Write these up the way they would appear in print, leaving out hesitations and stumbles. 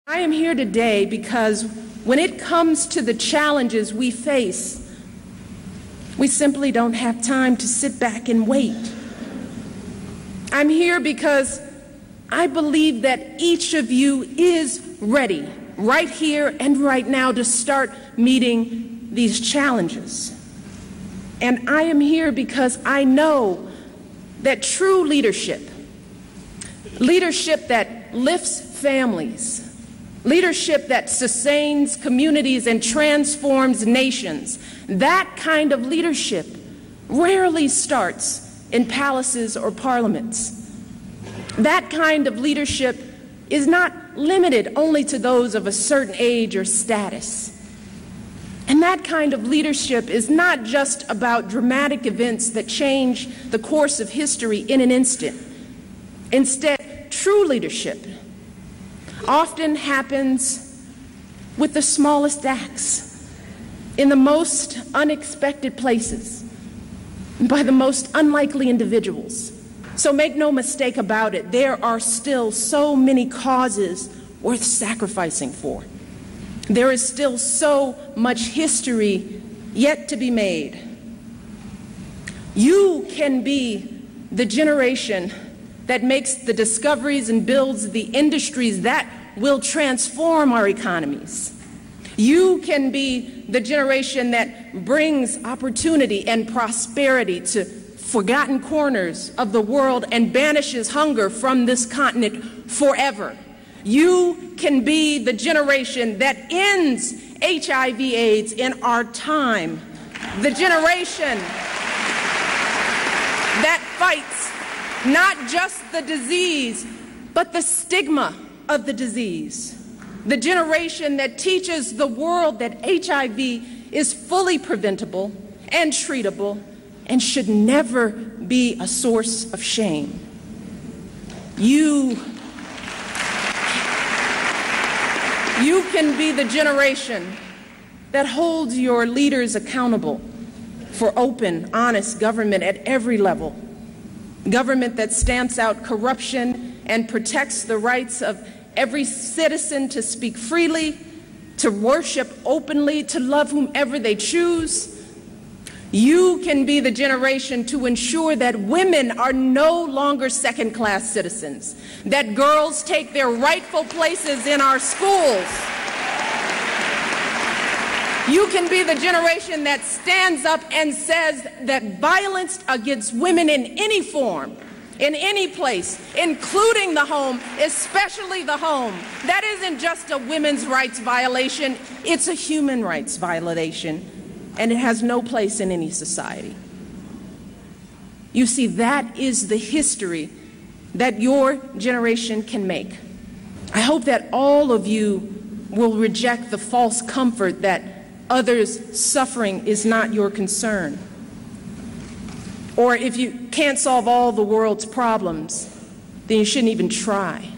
I am here today because when it comes to the challenges we face, we simply don't have time to sit back and wait. I'm here because I believe that each of you is ready, right here and right now, to start meeting these challenges. And I am here because I know that true leadership, leadership that lifts families, leadership that sustains communities and transforms nations, that kind of leadership rarely starts in palaces or parliaments. That kind of leadership is not limited only to those of a certain age or status. And that kind of leadership is not just about dramatic events that change the course of history in an instant. Instead, true leadership often happens with the smallest acts, in the most unexpected places, by the most unlikely individuals. So make no mistake about it, there are still so many causes worth sacrificing for. There is still so much history yet to be made. You can be the generation that makes the discoveries and builds the industries that will transform our economies. You can be the generation that brings opportunity and prosperity to forgotten corners of the world and banishes hunger from this continent forever. You can be the generation that ends HIV/AIDS in our time, the generation that fights not just the disease, but the stigma of the disease. The generation that teaches the world that HIV is fully preventable and treatable and should never be a source of shame. You can be the generation that holds your leaders accountable for open, honest government at every level. Government that stamps out corruption and protects the rights of every citizen to speak freely, to worship openly, to love whomever they choose. You can be the generation to ensure that women are no longer second-class citizens, that girls take their rightful places in our schools. You can be the generation that stands up and says that violence against women in any form, in any place, including the home, especially the home, that isn't just a women's rights violation, it's a human rights violation, and it has no place in any society. You see, that is the history that your generation can make. I hope that all of you will reject the false comfort that others' suffering is not your concern. Or if you can't solve all the world's problems, then you shouldn't even try.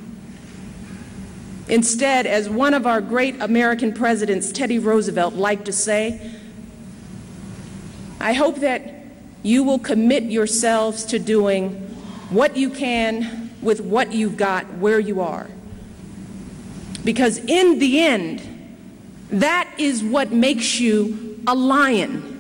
Instead, as one of our great American presidents, Teddy Roosevelt, liked to say, I hope that you will commit yourselves to doing what you can with what you've got where you are. Because in the end, that is what makes you a lion.